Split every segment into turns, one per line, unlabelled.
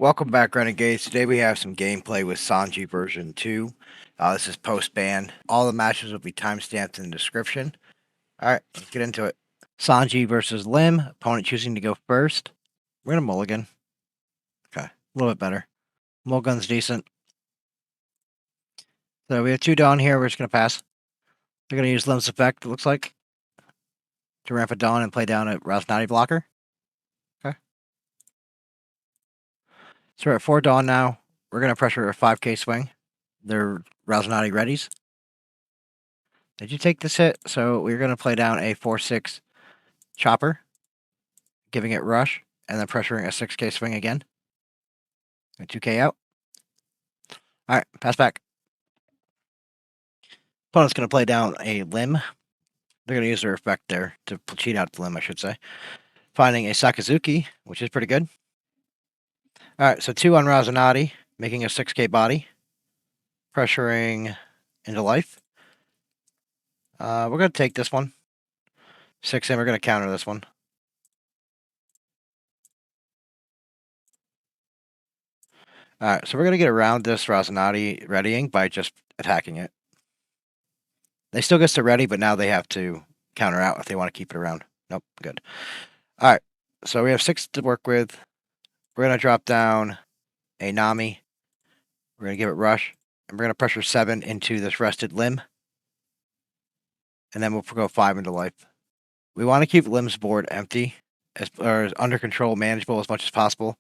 Welcome back, Renegades. Today we have some gameplay with Sanji version 2. This is post-ban. All the matches will be timestamped in the description. Alright, let's get into it. Sanji versus Lim. Opponent choosing to go first. We're going to mulligan. Okay, a little bit better. Mulligan's decent. So we have 2 Dawn here. We're just going to pass. We're going to use Lim's effect, it looks like, to ramp a Dawn and play down a Rasnati blocker. Okay. So we're at 4 Dawn now. We're going to pressure a 5k swing. They're Rasnati readies. Did you take this hit? So we're going to play down a 4-6 chopper, giving it rush, and then pressuring a 6k swing again. A 2k out. Alright, pass back. Opponent's going to play down a Limb. They're going to use their effect there to cheat out the Limb, I should say. Finding a Sakazuki, which is pretty good. Alright, so 2 on Razanati, making a 6k body. Pressuring into life. We're going to take this one. 6 in, we're going to counter this one. Alright, so we're going to get around this Razanati readying by just attacking it. They still get to ready, but now they have to counter out if they want to keep it around. Nope, good. Alright, so we have 6 to work with. We're going to drop down a Nami. We're going to give it rush. And we're going to pressure 7 into this rested Limb. And then we'll go 5 into life. We want to keep Limb's board empty, or under control, manageable as much as possible.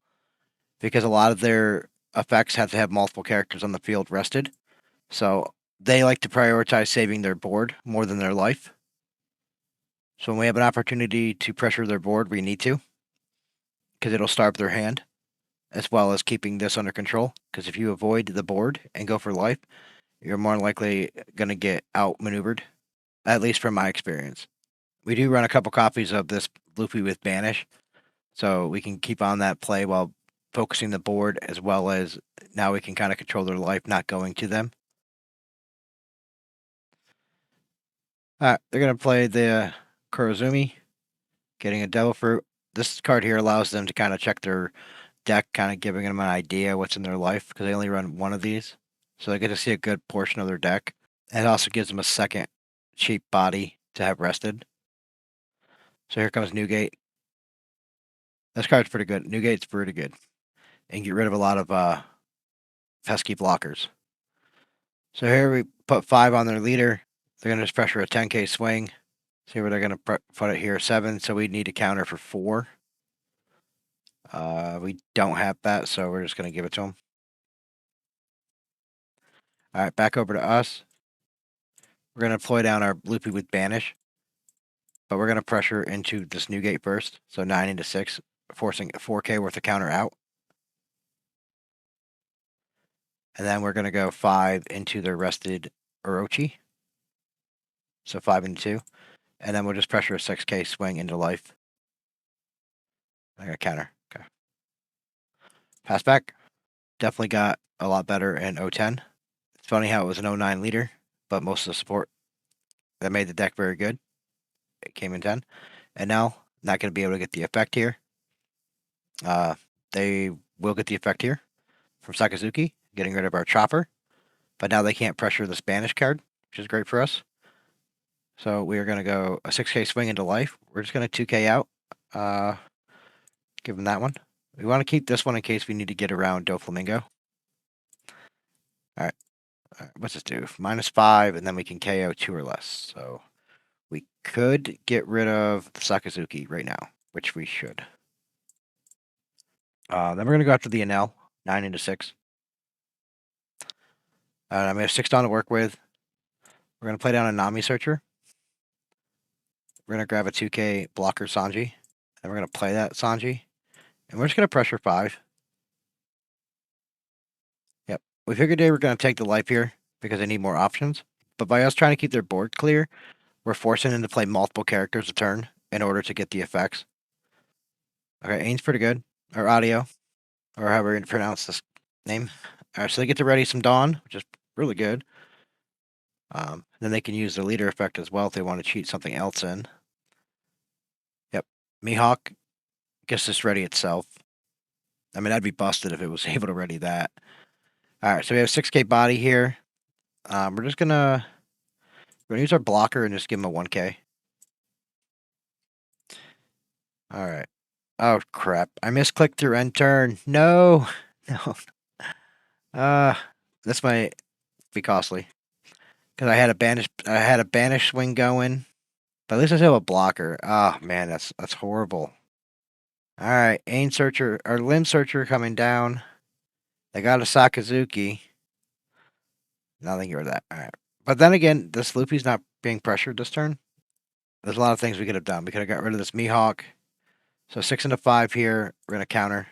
Because a lot of their effects have to have multiple characters on the field rested. So they like to prioritize saving their board more than their life. So when we have an opportunity to pressure their board, we need to. Because it'll starve their hand. As well as keeping this under control. Because if you avoid the board and go for life, you're more likely going to get outmaneuvered. At least from my experience. We do run a couple copies of this Luffy with Banish. So we can keep on that play while focusing the board, as well as now we can kind of control their life, not going to them. Alright, they're going to play the Kurozumi, getting a Devil Fruit. This card here allows them to kind of check their deck, kind of giving them an idea what's in their life, because they only run one of these. So they get to see a good portion of their deck. And it also gives them a second cheap body to have rested. So here comes Newgate. This card's pretty good. Newgate's pretty good. And get rid of a lot of pesky blockers. So here we put 5 on their leader. They're going to just pressure a 10k swing. See where they're going to put it here, 7. So we need to counter for 4. We don't have that, so we're just going to give it to them. Alright, back over to us. We're going to deploy down our Loopy with Banish. But we're going to pressure into this Newgate first. So 9 into 6, forcing 4k worth of counter out. And then we're going to go 5 into the rested Orochi. So 5 into 2. And then we'll just pressure a 6k swing into life. I got counter. Okay. Pass back. Definitely got a lot better in 010. It's funny how it was an 09 leader, but most of the support that made the deck very good. It came in 10. And now, not going to be able to get the effect here. They will get the effect here from Sakazuki, getting rid of our chopper. But now they can't pressure the Spanish card, which is great for us. So we are going to go a 6k swing into life. We're just going to 2k out. Give them that one. We want to keep this one in case we need to get around Doflamingo. Alright. What's this do? -5, and then we can KO 2 or less. So we could get rid of the Sakazuki right now, which we should. Then we're going to go after the Enel, 9 into 6. I'm going to have 6 down to work with. We're going to play down a Nami Searcher. We're going to grab a 2k blocker Sanji. And we're going to play that Sanji. And we're just going to pressure 5. Yep. We figured they were going to take the life here because they need more options. But by us trying to keep their board clear, we're forcing them to play multiple characters a turn in order to get the effects. Okay, Ain's pretty good. Or Audio. Or however you pronounce this name. Alright, so they get to ready some Dawn, which is really good. Then they can use the leader effect as well if they want to cheat something else in. Yep. Mihawk gets this ready itself. I mean, I'd be busted if it was able to ready that. All right, so we have 6K body here. We're just gonna use our blocker and just give him a 1K. All right. Oh crap! I misclicked through end turn. No, no. This might be costly because I had a banish swing going, but at least I still have a blocker. Oh man, that's horrible. All right, Ain Searcher or Limb Searcher coming down. They got a Sakazuki. Nothing here with that. All right, but then again, this Loopy's not being pressured this turn. There's a lot of things we could have done. We could have got rid of this Mihawk. So 6 into 5 here. We're gonna counter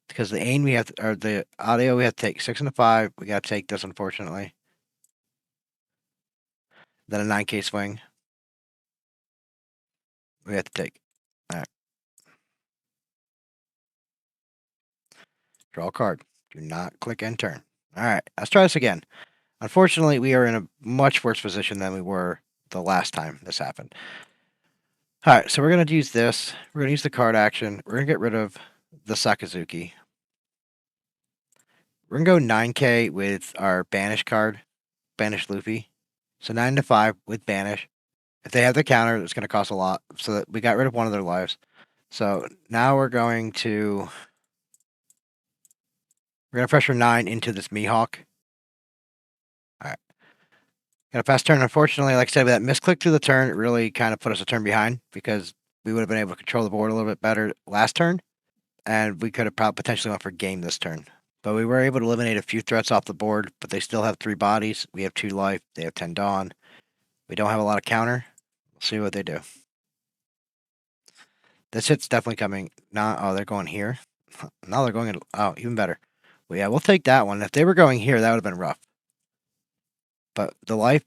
because the Ain we have to, or the audio we have to take 6 into 5. We got to take this unfortunately. Then a 9K swing. We have to take. All right. Draw a card. Do not click end turn. All right, let's try this again. Unfortunately, we are in a much worse position than we were the last time this happened. All right, so we're going to use this. We're going to use the card action. We're going to get rid of the Sakazuki. We're going to go 9K with our Banish card, Banish Luffy. So 9 to 5 with Banish. If they have the counter, it's going to cost a lot. So that we got rid of one of their lives. So now we're going to pressure 9 into this Mihawk. All right. Got a fast turn. Unfortunately, like I said, with that misclick through the turn, it really kind of put us a turn behind because we would have been able to control the board a little bit better last turn. And we could have potentially went for game this turn. But we were able to eliminate a few threats off the board, but they still have 3 bodies. We have 2 life. They have 10 Dawn. We don't have a lot of counter. We'll see what they do. This hit's definitely coming. Now, oh, they're going here. Now they're going in. Oh, even better. Well, yeah, we'll take that one. If they were going here, that would have been rough. But the life,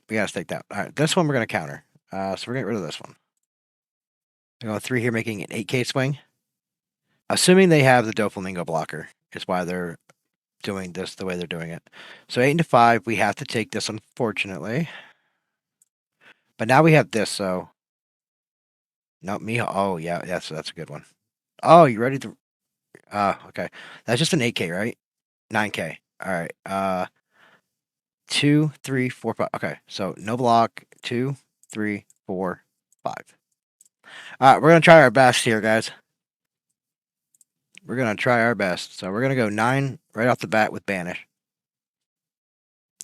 we got to take that. All right, this one we're going to counter. So we're getting rid of this one. They're going 3 here, making an 8K swing. Assuming they have the Doflamingo blocker is why they're doing this the way they're doing it. So 8 into 5, we have to take this, unfortunately. But now we have this, so... No, Miho. Oh, yeah, that's a good one. Oh, you ready to... okay. That's just an 8K, right? 9K. All right. 2, 3, 4, 5. Okay, so no block. 2, 3, 4, 5. All right, we're going to try our best here, guys. We're going to try our best. So we're going to go 9 right off the bat with Banish.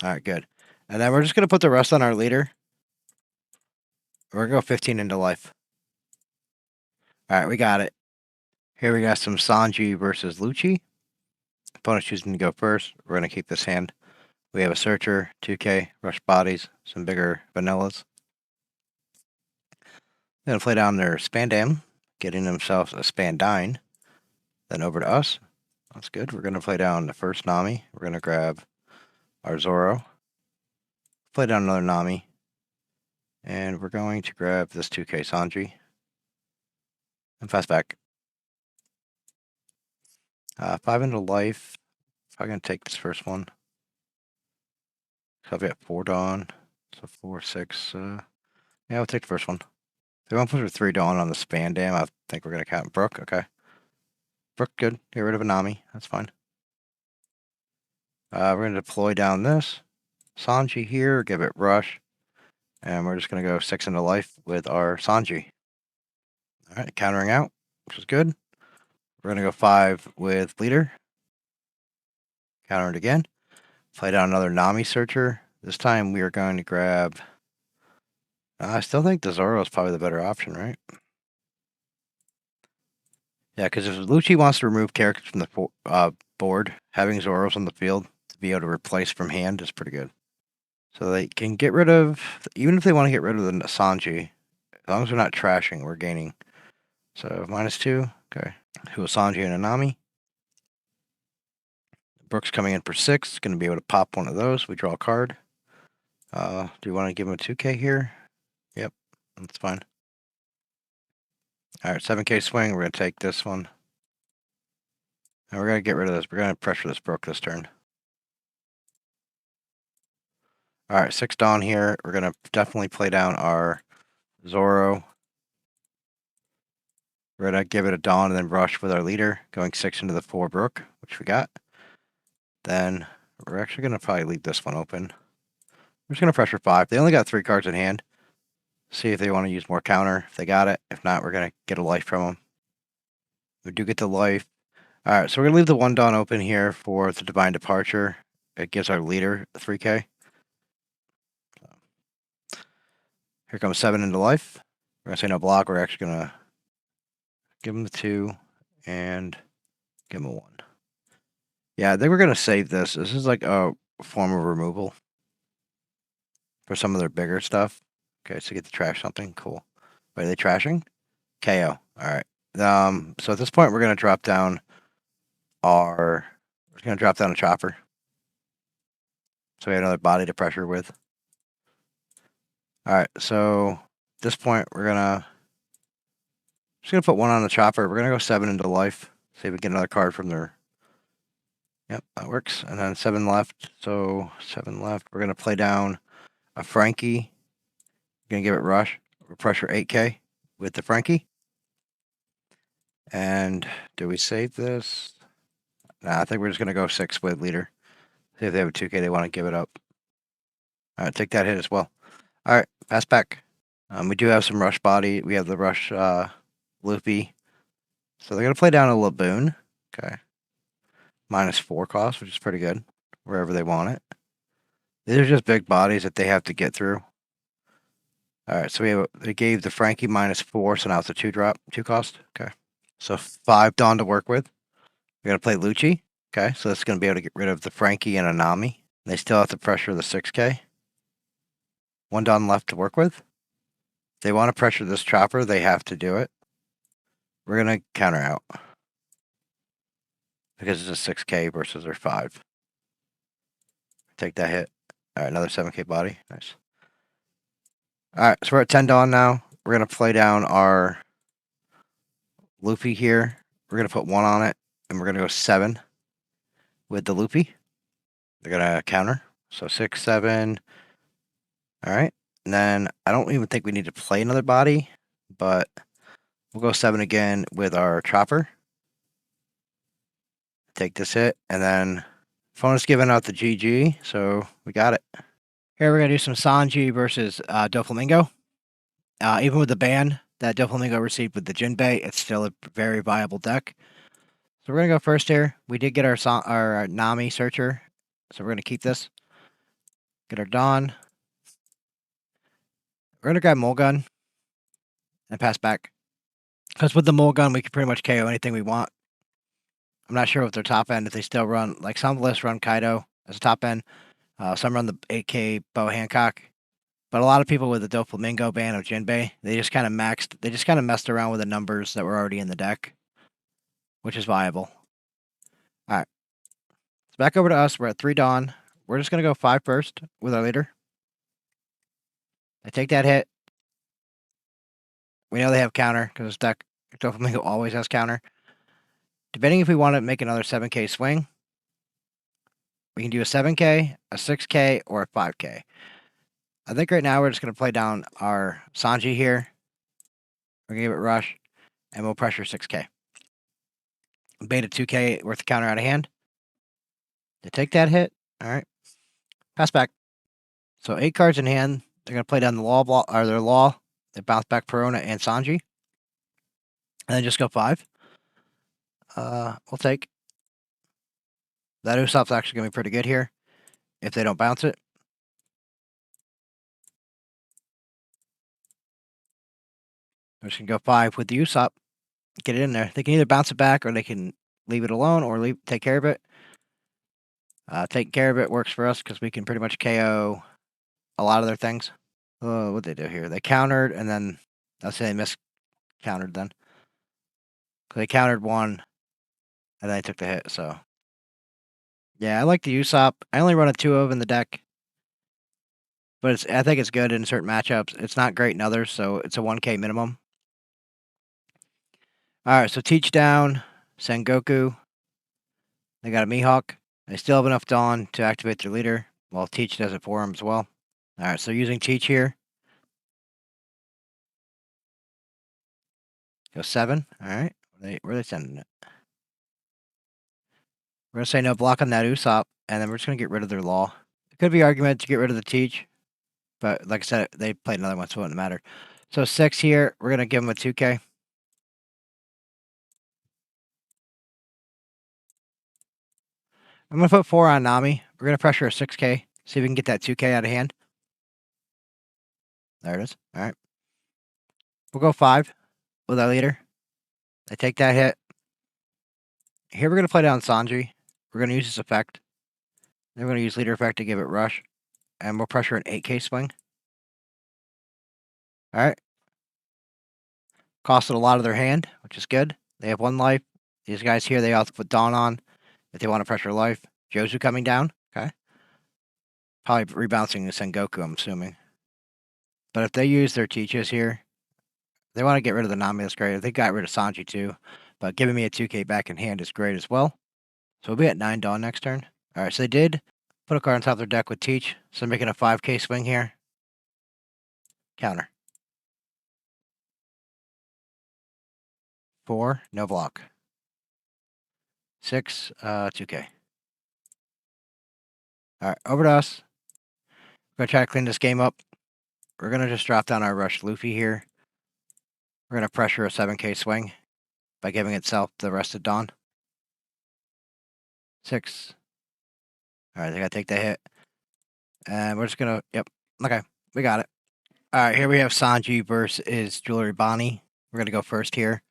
All right, good. And then we're just going to put the rest on our leader. We're going to go 15 into life. All right, we got it. Here we got some Sanji versus Lucci. Opponent choosing to go first. We're going to keep this hand. We have a Searcher, 2K, Rush Bodies, some bigger Vanillas. Going to play down their Spandam, getting themselves a Spandine. Then over to us. That's good. We're going to play down the first Nami. We're going to grab our Zoro. Play down another Nami. And we're going to grab this 2K Sanji. And fast back. 5 into life. I'm going to take this first one. So I've got 4 Dawn. So 4, 6. Yeah, we'll take the first one. If we want to put 3 Dawn on the Spandam, I think we're going to count Brook. Okay. Brook, good. Get rid of a Nami. That's fine. We're going to deploy down this. Sanji here, give it Rush. And we're just going to go 6 into life with our Sanji. All right, countering out, which is good. We're going to go 5 with Leader. Counter it again. Play down another Nami Searcher. This time we are going to grab... I still think the Zoro is probably the better option, right? Yeah, because if Lucci wants to remove characters from the board, having Zoros on the field to be able to replace from hand is pretty good. So they can get rid of... Even if they want to get rid of the Sanji, as long as we're not trashing, we're gaining. So -2. Okay. Who is Sanji and Anami? Brook's coming in for 6. Going to be able to pop one of those. We draw a card. Do you want to give him a 2K here? Yep, that's fine. All right, 7K swing. We're going to take this one. And we're going to get rid of this. We're going to pressure this Brook this turn. All right, 6 Dawn here. We're going to definitely play down our Zoro. We're going to give it a Dawn and then rush with our leader, going 6 into the 4 Brook, which we got. Then we're actually going to probably leave this one open. We're just going to pressure 5. They only got 3 cards in hand. See if they want to use more counter. If they got it. If not, we're going to get a life from them. We do get the life. Alright, so we're going to leave the 1 Dawn open here for the Divine Departure. It gives our leader 3k. Here comes 7 into life. We're going to say no block. We're actually going to give him the 2 and give him a 1. Yeah, I think we're going to save this. This is like a form of removal for some of their bigger stuff. Okay, so get to trash something. Cool. Wait, are they trashing? KO. Alright. So at this point, we're going to drop down we're going to drop down a chopper. So we have another body to pressure with. Alright, so at this point, we're just going to put 1 on the chopper. We're going to go 7 into life. See if we get another card from their... Yep, that works. And then 7 left. So 7 left. We're going to play down a Frankie. Going to give it rush. We'll pressure 8k with the Frankie. And do we save this? Nah, I think we're just going to go 6 with leader. See if they have a 2k, they want to give it up. Alright, take that hit as well. Alright, pass back. We do have some rush body. We have the rush loopy. So they're going to play down a Laboon. Okay. -4 cost, which is pretty good. Wherever they want it. These are just big bodies that they have to get through. Alright, so they gave the Frankie -4, so now it's a 2-drop, 2 cost. Okay. So 5 Dawn to work with. We're going to play Lucci. Okay, so that's going to be able to get rid of the Frankie and Anami. They still have to pressure the 6k. 1 Dawn left to work with. If they want to pressure this chopper, they have to do it. We're going to counter out. Because it's a 6k versus their 5. Take that hit. Alright, another 7k body. Nice. Alright, so we're at 10 Dawn now. We're going to play down our Loopy here. We're going to put 1 on it. And we're going to go 7 with the Loopy. They're going to counter. So 6, 7. Alright. And then I don't even think we need to play another body. But we'll go 7 again with our chopper. Take this hit. And then opponent's giving out the GG. So we got it. Here we're going to do some Sanji versus Doflamingo. Even with the ban that Doflamingo received with the Jinbei, it's still a very viable deck. So we're going to go first here. We did get our Nami Searcher. So we're going to keep this. Get our Dawn. We're going to grab Mulgun. And pass back. Because with the Mulgun, we can pretty much KO anything we want. I'm not sure what their top end, if they still run, like some lists run Kaido as a top end. Some run the 8k Bo Hancock. But a lot of people with the Doflamingo ban of Jinbei, they just kind of messed around with the numbers that were already in the deck. Which is viable. Alright. So back over to us. We're at 3 Dawn. We're just going to go 5 first with our leader. They take that hit. We know they have counter because this deck, Doflamingo always has counter. Depending if we want to make another 7k swing, we can do a 7k, a 6k, or a 5k. I think right now we're just going to play down our Sanji here. We're going to give it rush, and we'll pressure 6k. Bait a 2k worth of counter out of hand. They take that hit. Alright. Pass back. So 8 cards in hand. They're going to play down the law block, or their law. They bounce back Perona and Sanji. And then just go 5. We'll take. That Usopp's actually going to be pretty good here. If they don't bounce it. We're just going to go 5 with the Usopp. Get it in there. They can either bounce it back or they can leave it alone or take care of it. Taking care of it works for us because we can pretty much KO a lot of their things. Oh, what'd they do here? They countered and then I'll say they miscountered then. They countered 1 and then they took the hit, so. Yeah, I like the Usopp. I only run a 2 of in the deck. But I think it's good in certain matchups. It's not great in others, so it's a 1k minimum. Alright, so Teach down, Sengoku. They got a Mihawk. They still have enough Dawn to activate their leader. Well, Teach does it for them as well. Alright, so using Teach here. Go 7. All right. Where are they sending it? We're going to say no block on that Usopp, and then we're just going to get rid of their law. It could be argument to get rid of the teach, but like I said, they played another one, so it wouldn't matter. So 6 here, we're going to give them a 2K. I'm going to put 4 on Nami. We're going to pressure a 6K, see if we can get that 2K out of hand. There it is. All right. We'll go 5 with our leader. They take that hit. Here we're going to play down Sanji. We're going to use this effect. Then we're going to use leader effect to give it rush. And we'll pressure an 8K swing. All right. Costed a lot of their hand, which is good. They have 1 life. These guys here, they also put Dawn on if they want to pressure life. Jozu coming down. Okay. Probably rebouncing the Sengoku, I'm assuming. But if they use their teaches here, they want to get rid of the Nami, that's great. They got rid of Sanji too. But giving me a 2K back in hand is great as well. So we'll be at 9 Dawn next turn. All right, so they did put a card on top of their deck with Teach. So they're making a 5K swing here. Counter. 4, no block. 6, 2K. All right, over to us. We're going to try to clean this game up. We're going to just drop down our Rush Luffy here. We're going to pressure a 7K swing by giving itself the rest of Dawn. 6. All right, they got to take that hit. And we're just going to, yep, okay, we got it. All right, here we have Sanji versus Jewelry Bonney. We're going to go first here.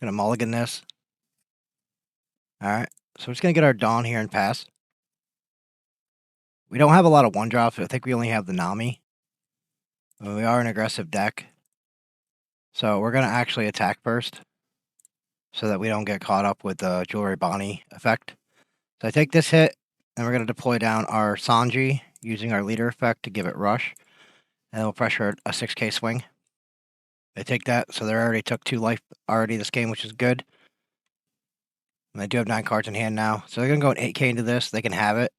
Going to mulligan this. All right, so we're just going to get our Dawn here and pass. We don't have a lot of 1-drops. I think we only have the Nami. We are an aggressive deck. So we're going to actually attack first so that we don't get caught up with the Jewelry Bonney effect. So I take this hit, and we're going to deploy down our Sanji using our leader effect to give it rush. And then we'll pressure a 6K swing. They take that, so they already took 2 life already this game, which is good. And they do have 9 cards in hand now. So they're going to go an 8K into this. They can have it.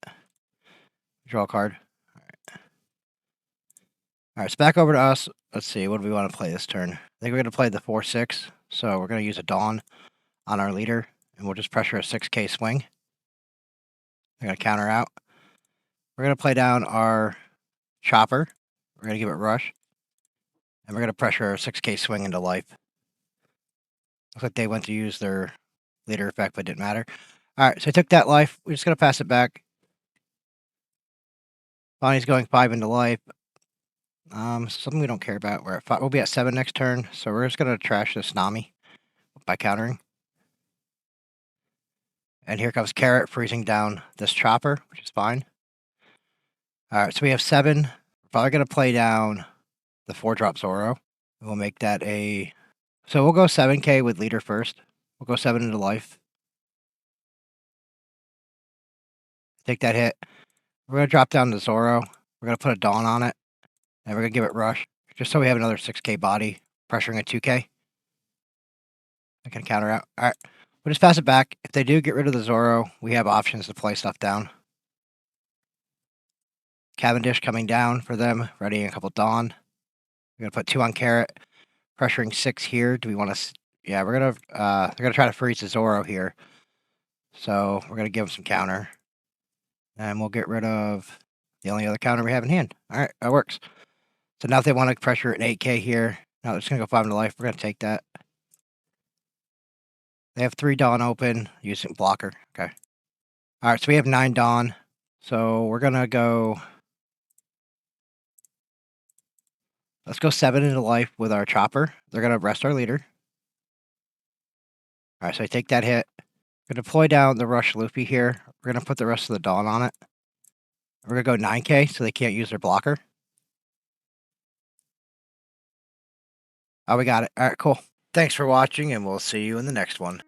Draw a card. All right, so back over to us. Let's see, what do we want to play this turn? I think we're going to play the 4-6. So we're going to use a Dawn on our leader, and we'll just pressure a 6K swing. They're going to counter out. We're going to play down our Chopper. We're going to give it rush. And we're going to pressure a 6K swing into life. Looks like they went to use their leader effect, but it didn't matter. All right, so I took that life. We're just going to pass it back. Bonnie's going 5 into life. Something we don't care about. We're at 5. We'll be at 7 next turn, so we're just going to trash this Nami by countering. And here comes Carrot freezing down this Chopper, which is fine. All right, so we have 7. We're probably going to play down the 4-drop Zoro. We'll make that a... So we'll go 7K with leader first. We'll go 7 into life. Take that hit. We're going to drop down the Zoro. We're going to put a Dawn on it. And we're going to give it rush. Just so we have another 6K body. Pressuring a 2K. I can counter out. All right. We'll just pass it back. If they do get rid of the Zoro, we have options to play stuff down. Cavendish coming down for them. Readying a couple Dawn. We're going to put 2 on Carrot. Pressuring 6 here. Do we want to... Yeah, we're going to... they're going to try to freeze the Zoro here. So we're going to give them some counter. And we'll get rid of the only other counter we have in hand. All right, that works. So now if they want to pressure an 8K here, now they're just going to go 5 into life. We're going to take that. They have 3 Dawn open using blocker. Okay. All right, so we have 9 Dawn. So we're going to go... Let's go 7 into life with our Chopper. They're going to rest our leader. All right, so I take that hit. We're going to deploy down the Rush Luffy here. We're going to put the rest of the Dawn on it. We're going to go 9K so they can't use their blocker. Oh, we got it. All right, cool. Thanks for watching, and we'll see you in the next one.